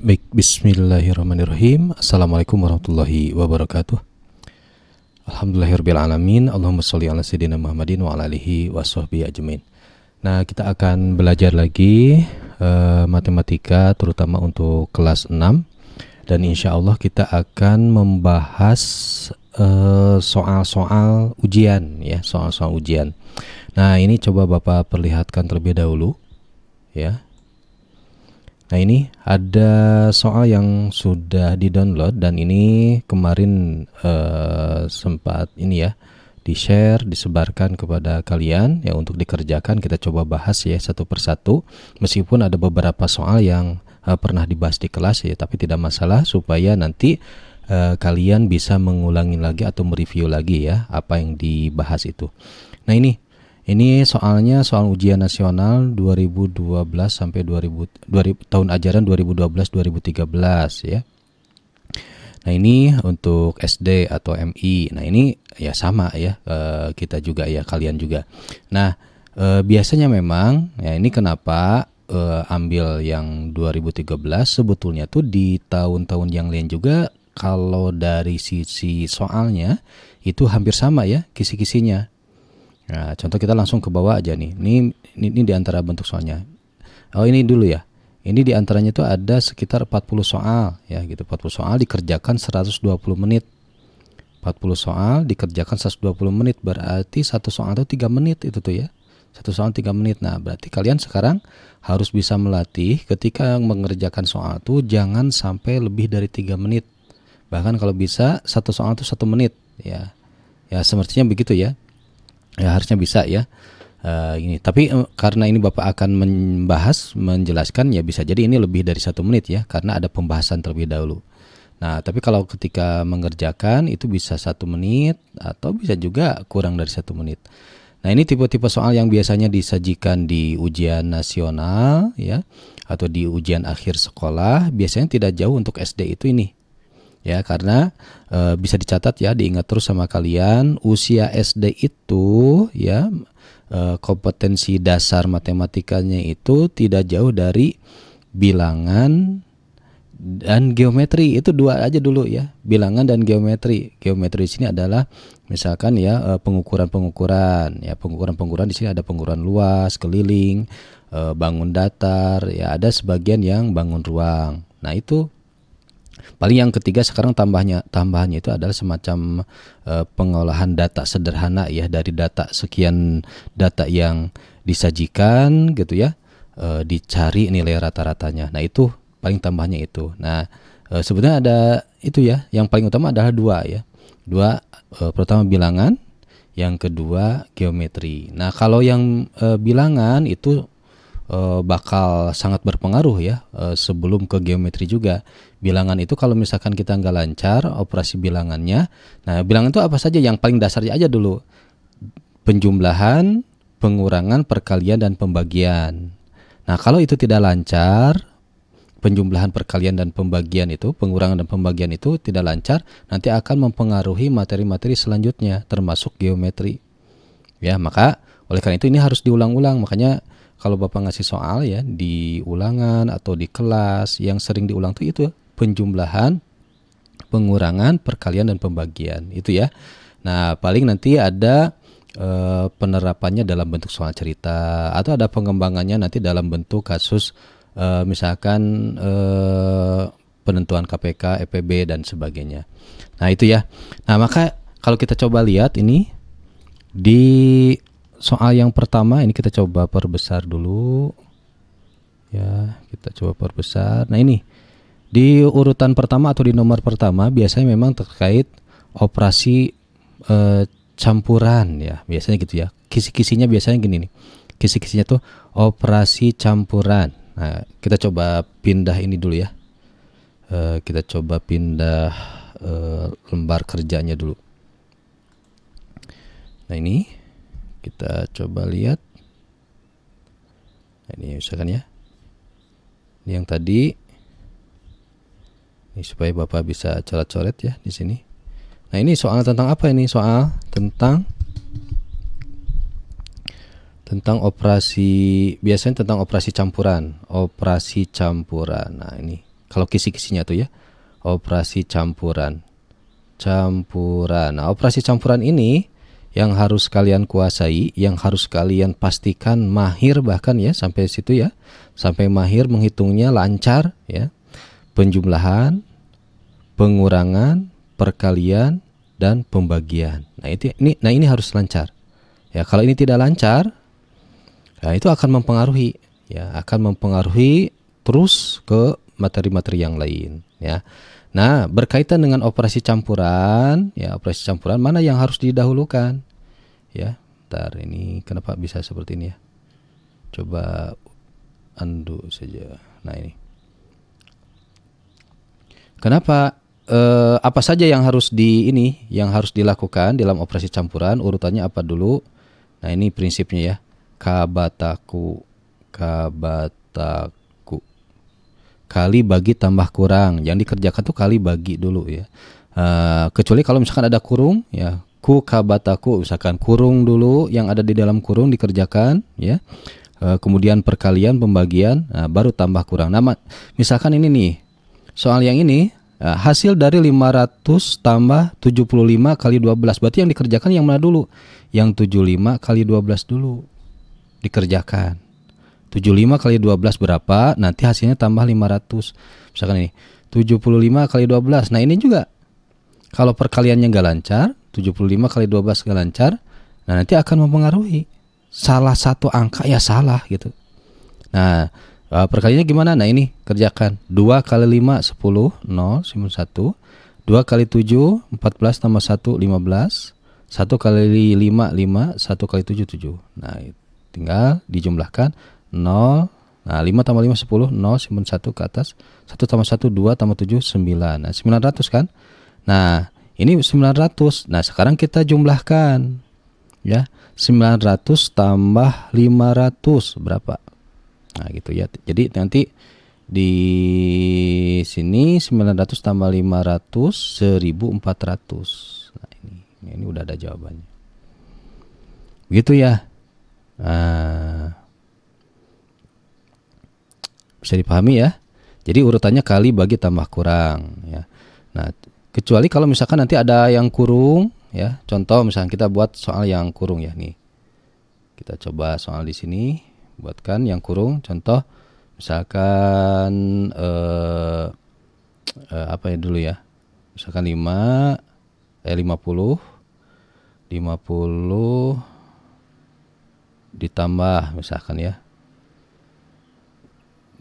Baik, bismillahirrahmanirrahim. Assalamualaikum warahmatullahi wabarakatuh. Alhamdulillahirrabbilalamin. Allahumma sholli ala sayyidina Muhammadin wa ala alihi wa sahbihi ajmain. Nah, kita akan belajar lagi matematika terutama untuk kelas 6. Dan insya Allah kita akan membahas soal-soal ujian ya, soal-soal ujian. Nah, ini coba Bapak perlihatkan terlebih dahulu ya. Nah, ini ada soal yang sudah di-download dan ini kemarin sempat ini ya di-share, disebarkan kepada kalian ya untuk dikerjakan. Kita coba bahas ya satu persatu. Meskipun ada beberapa soal yang pernah dibahas di kelas ya, tapi tidak masalah supaya nanti kalian bisa mengulangi lagi atau mereview lagi ya apa yang dibahas itu. Nah, ini soalnya soal ujian nasional 2012 sampai 2000 tahun ajaran 2012-2013 ya. Nah, ini untuk SD atau MI. Nah, ini ya sama ya, kita juga ya, kalian juga. Nah, biasanya memang ya ini kenapa ambil yang 2013, sebetulnya tuh di tahun-tahun yang lain juga kalau dari sisi soalnya itu hampir sama ya kisi-kisinya. Nah, contoh kita langsung ke bawah aja nih. Ini di antara bentuk soalnya. Oh, ini dulu ya. Ini di antaranya itu ada sekitar 40 soal ya gitu. 40 soal dikerjakan 120 menit. 40 soal dikerjakan 120 menit berarti satu soal itu 3 menit itu tuh ya. Satu soal 3 menit. Nah, berarti kalian sekarang harus bisa melatih ketika mengerjakan soal itu jangan sampai lebih dari 3 menit. Bahkan kalau bisa satu soal itu 1 menit ya. Ya, semestinya begitu ya. Ya, harusnya bisa ya. Ini tapi karena ini Bapak akan menjelaskan ya, bisa jadi ini lebih dari 1 menit ya, karena ada pembahasan terlebih dahulu. Nah, tapi kalau ketika mengerjakan itu bisa 1 menit atau bisa juga kurang dari 1 menit. Nah, ini tipe-tipe soal yang biasanya disajikan di ujian nasional ya, atau di ujian akhir sekolah, biasanya tidak jauh untuk SD itu ini. Ya, karena bisa dicatat ya, diingat terus sama kalian, usia SD itu ya kompetensi dasar matematikanya itu tidak jauh dari bilangan dan geometri. Itu dua aja dulu ya, bilangan dan geometri. Geometri di sini adalah misalkan ya pengukuran ya, pengukuran di sini ada pengukuran luas, keliling, bangun datar ya, ada sebagian yang bangun ruang. Nah, itu paling yang ketiga sekarang tambahannya itu adalah semacam pengolahan data sederhana ya, dari data sekian data yang disajikan gitu ya, dicari nilai rata-ratanya. Nah, itu paling tambahannya itu. Nah, sebenarnya ada itu ya, yang paling utama adalah dua ya. Pertama bilangan, yang kedua geometri. Nah, kalau yang bilangan itu bakal sangat berpengaruh ya sebelum ke geometri juga. Bilangan itu kalau misalkan kita nggak lancar operasi bilangannya, nah bilangan itu apa saja, yang paling dasarnya aja dulu, penjumlahan, pengurangan, perkalian, dan pembagian. Nah, kalau itu tidak lancar, penjumlahan, perkalian, dan pembagian itu, pengurangan dan pembagian itu tidak lancar, nanti akan mempengaruhi materi-materi selanjutnya termasuk geometri ya. Maka oleh karena itu ini harus diulang-ulang. Makanya kalau Bapak ngasih soal ya di ulangan atau di kelas, yang sering diulang tuh itu penjumlahan, pengurangan, perkalian, dan pembagian itu ya. Nah, paling nanti ada penerapannya dalam bentuk soal cerita atau ada pengembangannya nanti dalam bentuk kasus misalkan penentuan KPK, EPB, dan sebagainya. Nah, itu ya. Nah, maka kalau kita coba lihat ini di soal yang pertama, ini kita coba perbesar dulu ya, kita coba perbesar. Nah, ini di urutan pertama atau di nomor pertama biasanya memang terkait operasi campuran ya, biasanya gitu ya. Kisi-kisinya biasanya gini nih, kisi-kisinya tuh operasi campuran. Nah, kita coba pindah ini dulu ya, kita coba pindah lembar kerjanya dulu. Nah, ini kita coba lihat. Nah, ini misalkan ya, ini yang tadi. Ini supaya Bapak bisa coret-coret ya di sini. Nah, ini soal tentang apa ini? Soal tentang operasi, biasanya tentang operasi campuran. Operasi campuran. Nah, ini Kalau kisi-kisinya tuh ya, operasi campuran. Nah, operasi campuran ini yang harus kalian kuasai, yang harus kalian pastikan mahir bahkan ya sampai situ ya. Sampai mahir menghitungnya lancar ya. Penjumlahan, pengurangan, perkalian dan pembagian. Nah, ini harus lancar. Ya, kalau ini tidak lancar, nah itu akan mempengaruhi terus ke materi-materi yang lain ya. Nah, berkaitan dengan operasi campuran, mana yang harus didahulukan? Ya, bentar, ini kenapa bisa seperti ini ya? Coba undo saja. Nah, ini. Kenapa? Apa saja yang harus dilakukan dalam operasi campuran? Urutannya apa dulu? Nah, ini prinsipnya ya. Kabataku. Kali bagi tambah kurang. Yang dikerjakan tuh kali bagi dulu ya. Kecuali kalau misalkan ada kurung ya, ku kabataku, misalkan kurung dulu yang ada di dalam kurung dikerjakan ya. Kemudian perkalian, pembagian, baru tambah kurang. Nah, misalkan ini nih. Soal yang ini hasil dari 500 tambah 75 kali 12. Berarti yang dikerjakan yang mana dulu? Yang 75 kali 12 dulu dikerjakan. 75 kali 12 berapa? Nanti hasilnya tambah 500. Misalkan ini 75 kali 12. Nah, ini juga kalau perkaliannya nggak lancar, 75 kali 12 nggak lancar, nah nanti akan mempengaruhi. Salah satu angka ya salah gitu. Nah, perkaliannya gimana? Nah, ini kerjakan. 2 kali 5 10, 0, simbol 1. 2 kali 7 14 tambah 1 15. 1 kali 5 5, 1 kali 7 7. Nah, tinggal dijumlahkan 0. Nah, 5 tambah 5 10, 0 simbol 1 ke atas. 1 tambah 1 2 tambah 7 9. Nah, 900 kan? Nah, ini 900. Nah, sekarang kita jumlahkan. Ya, 900 tambah 500 berapa? Nah, gitu ya. Jadi nanti di sini 900 tambah 500 1400. Nah, ini udah ada jawabannya. Begitu ya. Nah, bisa dipahami ya. Jadi urutannya kali bagi tambah kurang ya. Nah, kecuali kalau misalkan nanti ada yang kurung ya. Contoh misalkan kita buat soal yang kurung ya nih. Kita coba soal di sini, buatkan yang kurung. Contoh misalkan apa ya dulu ya. Misalkan 50 ditambah misalkan ya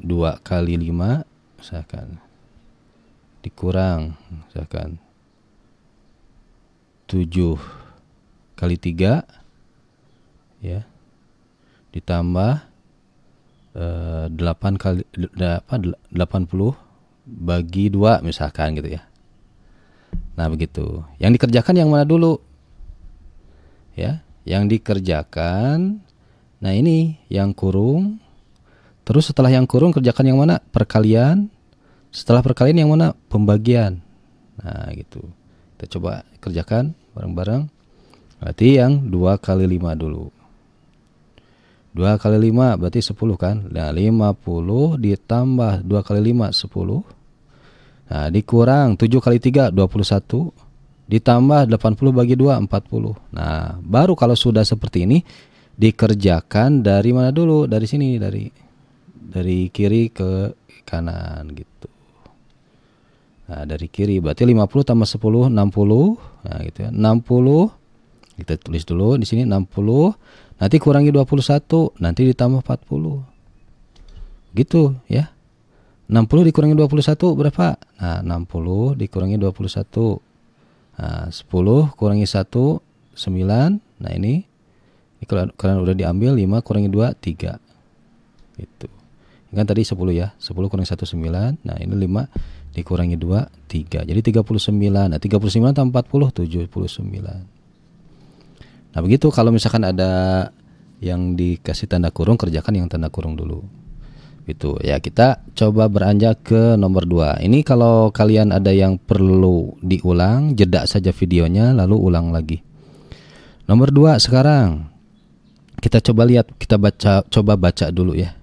2 kali 5 misalkan dikurang misalkan 7 kali 3 ya ditambah 8 kali 80 bagi 2 misalkan gitu ya. Nah, begitu. Yang dikerjakan yang mana dulu? Ya, yang dikerjakan. Nah, ini yang kurung. Terus setelah yang kurung kerjakan yang mana? Perkalian. Setelah perkalian yang mana? Pembagian. Nah, gitu. Kita coba kerjakan bareng-bareng. Berarti yang 2 kali 5 dulu. 2 kali 5 berarti 10 kan? Nah, 50 ditambah 2 kali 5 10. Nah, dikurang 7 kali 3 21. Ditambah 80 bagi 2 40. Nah, baru kalau sudah seperti ini dikerjakan dari mana dulu? Dari sini, dari kiri ke kanan gitu. Nah, dari kiri berarti 50 tambah 10 60. Nah, gitu ya. 60 kita tulis dulu di sini 60. Nanti kurangi 21, nanti ditambah 40. Gitu ya. 60 dikurangi 21 berapa? Nah, 60 dikurangi 21. Nah, 10 kurangi 1 9. Nah, ini kalian udah diambil 5 kurangi 2 3. Gitu. Ini kan tadi 10 ya. 10 kurangi 1 9. Nah, ini 5 dikurangi 2 3. Jadi 39. Nah, 39 tambah 40 79. Nah, begitu kalau misalkan ada yang dikasih tanda kurung, kerjakan yang tanda kurung dulu. Gitu. Ya, kita coba beranjak ke nomor 2. Ini kalau kalian ada yang perlu diulang, jeda saja videonya lalu ulang lagi. Nomor 2 sekarang. Kita coba lihat, kita coba baca dulu ya.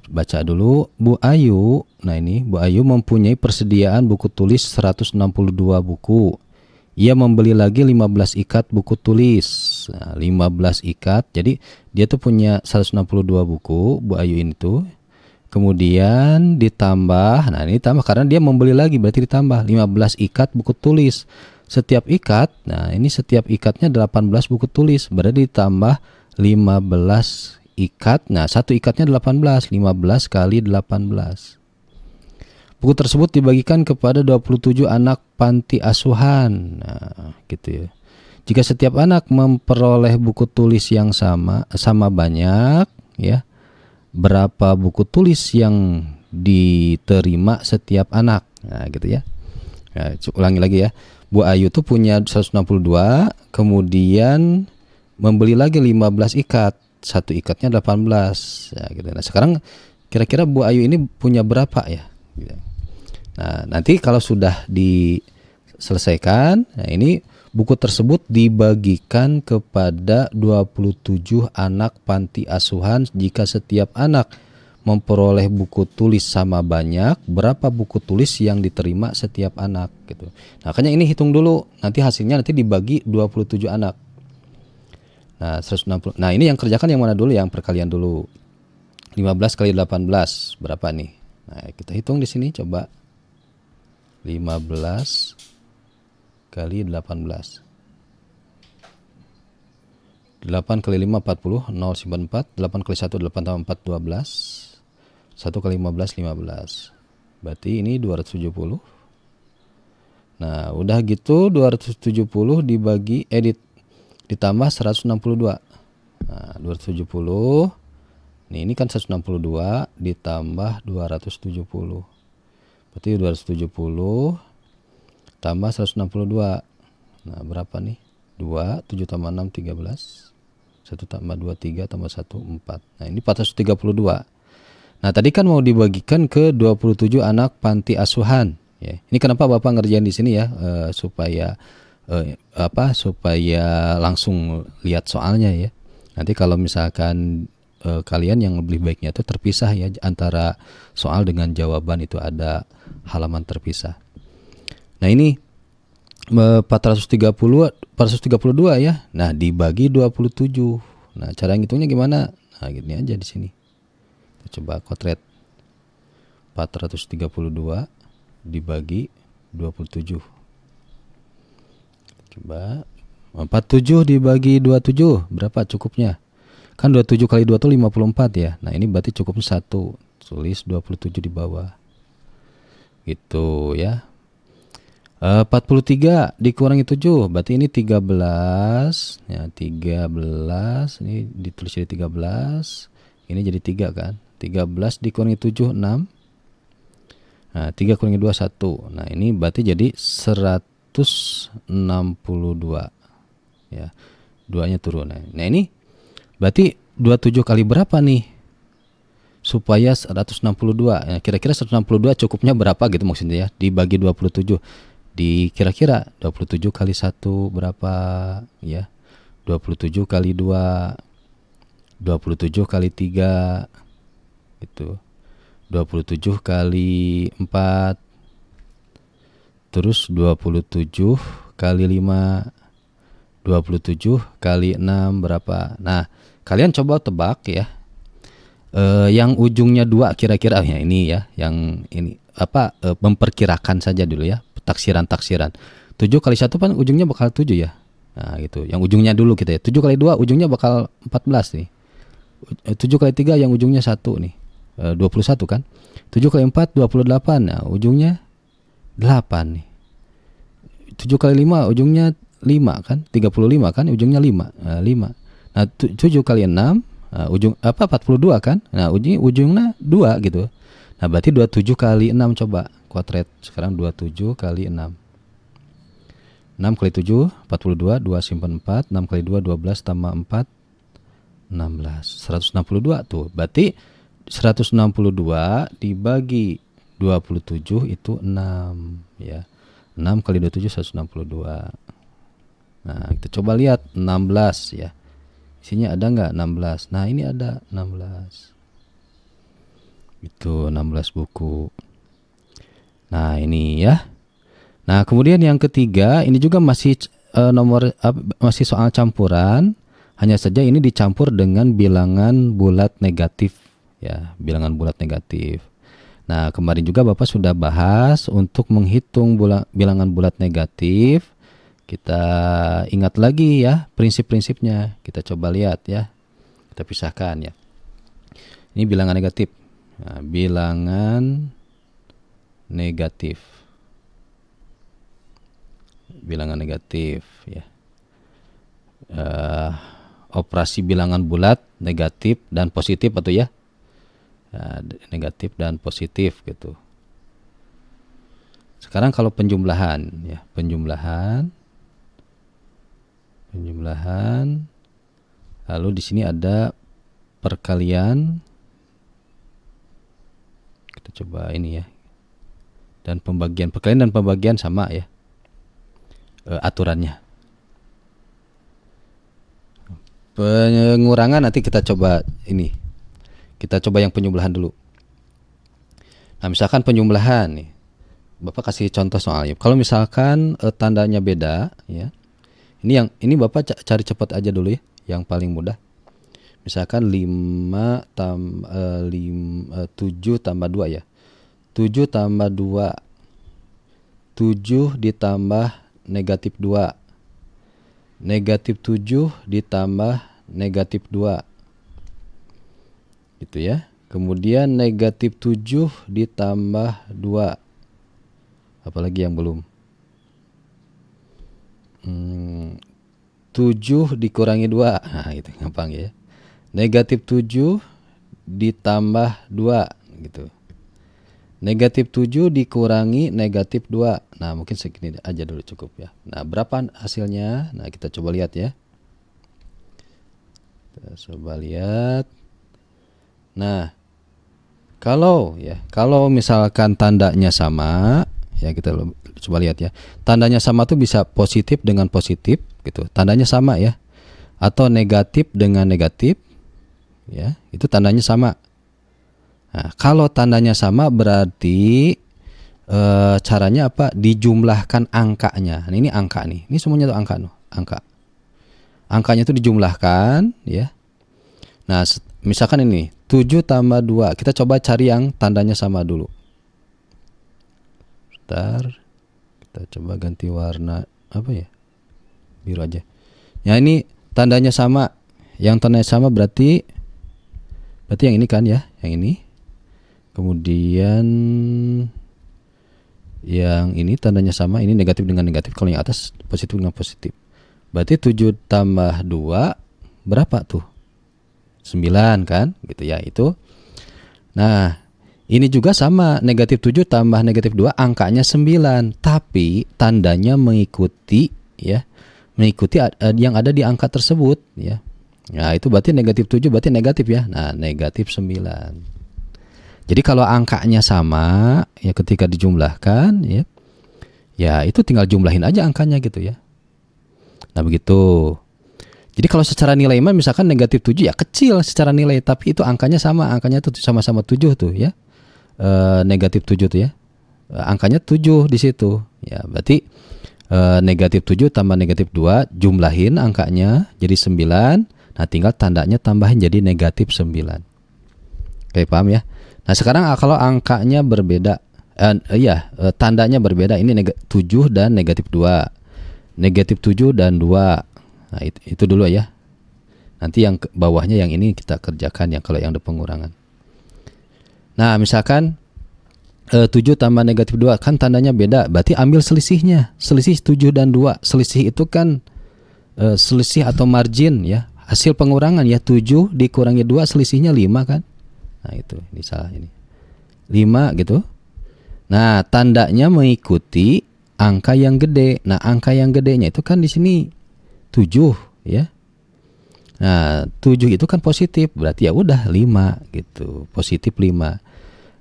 Baca dulu. Bu Ayu, nah ini Bu Ayu mempunyai persediaan buku tulis 162 buku. Ia membeli lagi 15 ikat buku tulis. Nah, 15 ikat. Jadi dia tuh punya 162 buku, Bu Ayu ini tuh. Kemudian ditambah, nah ini tambah karena dia membeli lagi, berarti ditambah 15 ikat buku tulis. Setiap ikat, nah ini setiap ikatnya 18 buku tulis, berarti ditambah 15 ikat. Nah, satu ikatnya 18, 15 kali 18. Buku tersebut dibagikan kepada 27 anak panti asuhan. Nah, gitu ya. Jika setiap anak memperoleh buku tulis yang sama banyak, ya. Berapa buku tulis yang diterima setiap anak? Nah, gitu ya. Nah, ulangi lagi ya. Bu Ayu tuh punya 162, kemudian membeli lagi 15 ikat. Satu ikatnya 18 ya, gitu. Nah, sekarang kira-kira Bu Ayu ini punya berapa ya? Nah, nanti kalau sudah diselesaikan, nah ini buku tersebut dibagikan kepada 27 anak panti asuhan. Jika setiap anak memperoleh buku tulis sama banyak, berapa buku tulis yang diterima setiap anak gitu. Nah, makanya ini hitung dulu, nanti hasilnya nanti dibagi 27 anak. Nah, 160. Nah, ini yang kerjakan yang mana dulu? Yang perkalian dulu. 15 kali 18 berapa nih? Nah, kita hitung di sini coba. 15 kali 18. 8 kali 5 40, 0 simpan 4. 8 kali 1 8 tambah 4 12. 1 kali 15 15. Berarti ini 270. Nah, udah gitu 270 dibagi ditambah 162. Nah, 270. Ini kan 162 ditambah 270. Berarti 270 tambah 162. Nah, berapa nih? 2, 7 tambah 6 13. 1 tambah 2 3 tambah 1 4. Nah, ini 432. Nah, tadi kan mau dibagikan ke 27 anak panti asuhan, ya. Ini kenapa Bapak ngerjain di sini ya, supaya supaya langsung lihat soalnya ya. Nanti kalau misalkan kalian yang lebih baiknya itu terpisah ya, antara soal dengan jawaban itu ada halaman terpisah. Nah, ini 432 ya. Nah, dibagi 27. Nah, cara ngitungnya gimana? Nah, gini aja di sini. Kita coba kotret. 432 dibagi 27. Coba 47 dibagi 27 berapa cukupnya? Kan 27 kali 2 itu 54 ya. Nah, ini berarti cukupnya 1. Tulis 27 di bawah. Gitu ya. 43 dikurangi 7 berarti ini 13 ya. 13 ini ditulis jadi 13. Ini jadi 3 kan. 13 dikurangi 7 6. Nah, 3 kurangi 2 1. Nah, ini berarti jadi 162 ya. Duanya turun. Nah, ini berarti 27 kali berapa nih supaya 162? Nah, kira-kira 162 cukupnya berapa gitu maksudnya ya, dibagi 27. Di kira-kira 27 kali 1 berapa ya? 27 kali 2, 27 kali 3 itu 27 kali 4, terus 27 kali 5, 27 kali 6 berapa? Nah, kalian coba tebak ya. Yang ujungnya 2 kira-kira ya ini ya, yang ini memperkirakan saja dulu ya, taksiran. 7 kali 1 kan ujungnya bakal 7 ya. Nah, gitu. Yang ujungnya dulu kita ya. 7 kali 2 ujungnya bakal 14 nih. 7 kali 3 yang ujungnya 1 nih. 21 kan. 7 kali 4 28. Nah, ujungnya 8 nih. 7 kali 5 ujungnya 5 kan. 35 kan ujungnya 5. 5. Nah, 7 kali 6 ujung 42 kan. Nah, ujungnya 2 gitu. Nah, berarti 27 kali 6 coba kuadrat. Sekarang 27 kali 6. 6 kali 7 42, 2 simpan 4, 6 kali 2 12 tambah 4 16. 162 tuh. Berarti 162 dibagi 27 itu 6 ya. 6 kali 27 162. Nah, kita coba lihat 16 ya. Isinya ada enggak 16? Nah, ini ada 16. Itu 16 buku. Nah, ini ya. Nah, kemudian yang ketiga, ini juga masih masih soal campuran, hanya saja ini dicampur dengan bilangan bulat negatif ya, bilangan bulat negatif. Nah, kemarin juga Bapak sudah bahas untuk menghitung bilangan bulat negatif. Kita ingat lagi ya prinsip-prinsipnya. Kita coba lihat ya. Kita pisahkan ya. Ini bilangan negatif. Nah, bilangan negatif. Bilangan negatif ya. Operasi bilangan bulat negatif dan positif atau ya. Negatif dan positif gitu. Sekarang kalau penjumlahan ya, penjumlahan. Lalu di sini ada perkalian. Kita coba ini ya. Dan pembagian, perkalian dan pembagian sama ya. Aturannya. Pengurangan nanti kita coba ini. Kita coba yang penjumlahan dulu. Nah, misalkan penjumlahan nih. Bapak kasih contoh soalnya. Kalau misalkan tandanya beda ya. Ini Bapak cari cepat aja dulu ya, yang paling mudah. Misalkan 7 tambah 2 ya. 7 tambah 2. 7 ditambah negatif 2. Negatif 7 ditambah negatif 2. Gitu ya. Kemudian negatif 7 ditambah 2. Apalagi yang belum? 7 dikurangi 2. Nah, itu gampang ya. Negatif 7 ditambah 2 gitu. Negatif 7 dikurangi negatif 2. Nah, mungkin segini aja dulu cukup ya. Nah, berapa hasilnya? Nah, kita coba lihat ya. Kita coba lihat. Nah, kalau misalkan tandanya sama, ya kita coba lihat ya. Tandanya sama tuh bisa positif dengan positif gitu. Tandanya sama ya. Atau negatif dengan negatif ya. Itu tandanya sama. Nah, kalau tandanya sama berarti caranya apa? Dijumlahkan angkanya. Nah, ini angka nih. Ini semuanya tuh angka. Angkanya itu dijumlahkan ya. Nah, misalkan ini 7 tambah 2. Kita coba cari yang tandanya sama dulu. Bentar. Kita coba ganti warna apa ya? Biru aja. Ya, ini tandanya sama. Yang tandanya sama berarti yang ini kan ya, yang ini. Kemudian yang ini tandanya sama, ini negatif dengan negatif. Kalau yang atas positif dengan positif. Berarti 7 tambah 2 berapa tuh? 9 kan? Gitu ya, itu. Nah, ini juga sama, negatif 7 tambah negatif 2 angkanya 9, tapi tandanya mengikuti ya. Mengikuti yang ada di angka tersebut ya. Nah, itu berarti negatif 7 berarti negatif ya. Nah, negatif 9. Jadi kalau angkanya sama ya ketika dijumlahkan ya. Ya, itu tinggal jumlahin aja angkanya gitu ya. Nah, begitu. Jadi kalau secara nilai misalkan negatif 7 ya kecil secara nilai, tapi itu angkanya sama, angkanya tuh sama-sama 7 tuh ya. Negatif 7 tuh ya. Angkanya 7 di situ. Ya, berarti negatif 7 tambah negatif 2 jumlahin angkanya jadi 9. Nah, tinggal tandanya tambahin jadi negatif 9. Oke, paham ya? Nah, sekarang kalau angkanya berbeda tandanya berbeda, ini 7 dan negatif 2. Negatif 7 dan 2. Nah, itu dulu ya. Nanti yang bawahnya yang ini kita kerjakan yang kalau yang ada pengurangan. Nah, misalkan 7 tambah negatif 2 kan tandanya beda, berarti ambil selisihnya. Selisih 7 dan 2. Selisih itu kan selisih atau margin ya. Hasil pengurangan ya, 7 dikurangi 2 selisihnya 5 kan. Nah, itu ini salah ini. 5 gitu. Nah, tandanya mengikuti angka yang gede. Nah, angka yang gedenya itu kan di sini 7 ya. Nah, 7 itu kan positif, berarti ya udah 5 gitu. Positif 5.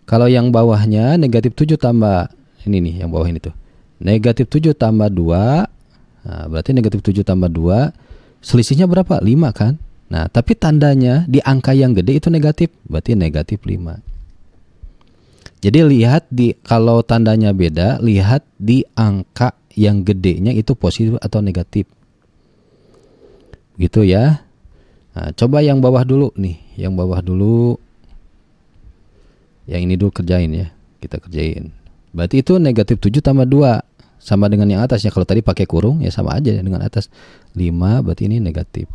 Kalau yang bawahnya negatif 7 tambah ini nih, yang bawah ini tuh. Negatif 7 tambah 2. Nah, berarti negatif 7 tambah 2 selisihnya berapa? 5 kan? Nah, tapi tandanya di angka yang gede itu negatif, berarti negatif 5. Jadi lihat kalau tandanya beda, lihat di angka yang gedenya itu positif atau negatif. Gitu ya. Nah, coba yang bawah dulu nih, yang bawah dulu. Yang ini dulu kerjain ya. Kita kerjain. Berarti itu negatif 7 tambah 2. Sama dengan yang atasnya. Kalau tadi pakai kurung ya sama aja dengan atas. 5 berarti ini negatif.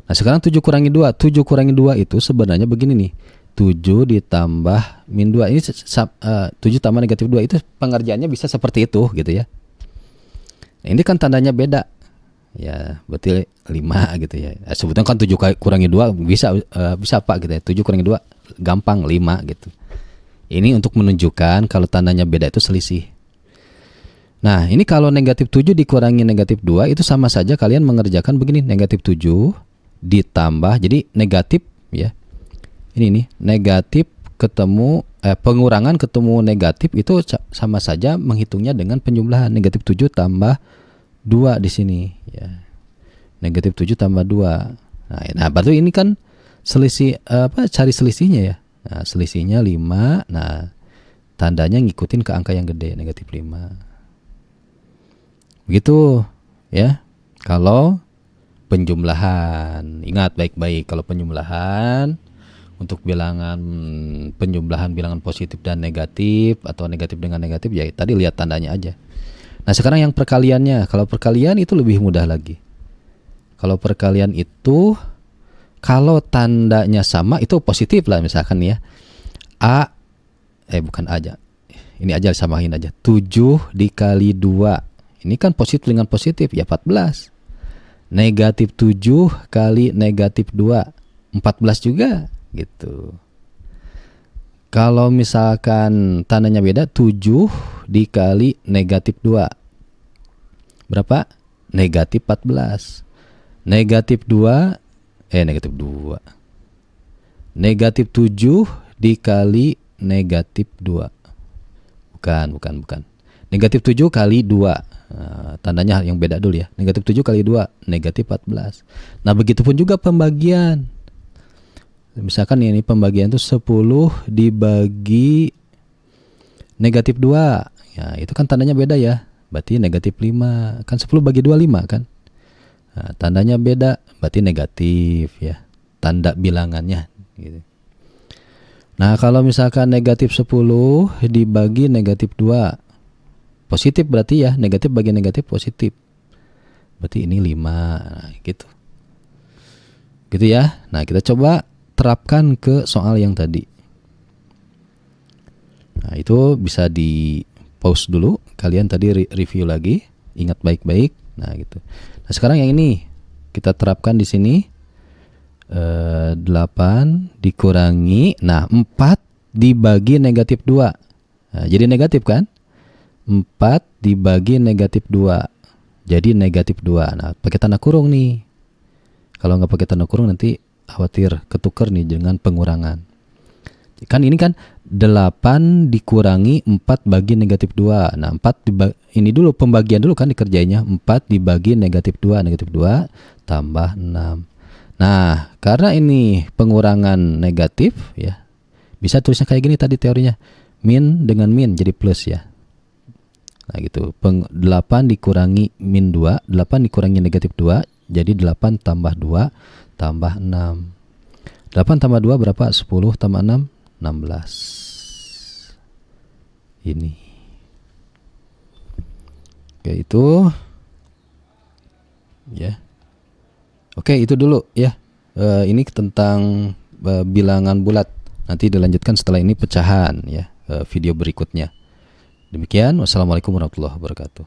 Nah sekarang 7 kurangi 2. 7 kurangi 2 itu sebenarnya begini nih. 7 ditambah min 2. Ini 7 tambah negatif 2. Itu pengerjaannya bisa seperti itu gitu ya. Nah, ini kan tandanya beda. Ya berarti 5 gitu ya. Sebetulnya kan 7 kurangi 2 bisa apa gitu ya. 7 kurangi 2 gampang 5 gitu. Ini untuk menunjukkan kalau tandanya beda itu selisih. Nah ini kalau negatif 7 dikurangi negatif 2 itu sama saja kalian mengerjakan begini. Negatif 7 ditambah, jadi negatif ya. Ini nih negatif ketemu pengurangan ketemu negatif itu sama saja menghitungnya dengan penjumlahan. Negatif 7 tambah 2 di sini ya. Negatif 7 tambah 2. Nah baru ini kan selisih cari selisihnya ya. Nah, selisihnya 5. Nah, tandanya ngikutin ke angka yang gede, negatif 5. Begitu ya. Kalau penjumlahan, ingat baik-baik kalau penjumlahan untuk penjumlahan bilangan positif dan negatif atau negatif dengan negatif ya tadi lihat tandanya aja. Nah, sekarang yang perkaliannya. Kalau perkalian itu lebih mudah lagi. Kalau perkalian itu kalau tandanya sama itu positif lah misalkan ya. Bukan aja. Ini aja disamain aja. 7 dikali 2. Ini kan positif dengan positif ya 14. Negatif 7 kali negatif 2. 14 juga gitu. Kalau misalkan tandanya beda 7 dikali negatif 2. Berapa? Negatif 14. Negatif 2 negatif 2. Negatif 7 dikali negatif 2. Bukan. Negatif 7 kali 2. Tandanya yang beda dulu ya. Negatif 7 kali 2, negatif 14. Nah, begitupun juga pembagian. Misalkan ini pembagian itu 10 dibagi negatif 2. Ya, itu kan tandanya beda ya. Berarti negatif 5. Kan 10 bagi 2, 5 kan. Nah, tandanya beda, berarti negatif ya. Tanda bilangannya gitu. Nah, kalau misalkan negatif 10 dibagi negatif 2. Positif berarti ya, negatif bagi negatif positif. Berarti ini 5 gitu. Gitu ya. Nah, kita coba terapkan ke soal yang tadi. Nah, itu bisa di pause dulu. Kalian tadi review lagi, ingat baik-baik. Nah, gitu. Nah, sekarang yang ini kita terapkan di sini 8 dikurangi 4 dibagi negatif 2. Nah, jadi negatif kan? 4 dibagi negatif 2. Jadi negatif 2. Nah, pakai tanda kurung nih. Kalau nggak pakai tanda kurung nanti khawatir ketuker nih dengan pengurangan. Kan ini kan 8 dikurangi 4 bagi negatif 2. Nah, 4 ini dulu pembagian dulu kan dikerjainnya. 4 dibagi negatif 2. Negatif 2 tambah 6. Nah, karena ini pengurangan negatif ya. Bisa tulisnya kayak gini tadi teorinya. Min dengan min jadi plus ya. Nah, gitu. 8 dikurangi min 2. 8 dikurangi negatif 2. Jadi 8 tambah 2 tambah 6. 8 tambah 2 berapa? 10 tambah 6. 16 ini. Oke, itu ya. Oke, itu dulu ya. Ini tentang bilangan bulat. Nanti dilanjutkan setelah ini pecahan ya, video berikutnya. Demikian, wassalamualaikum warahmatullahi wabarakatuh.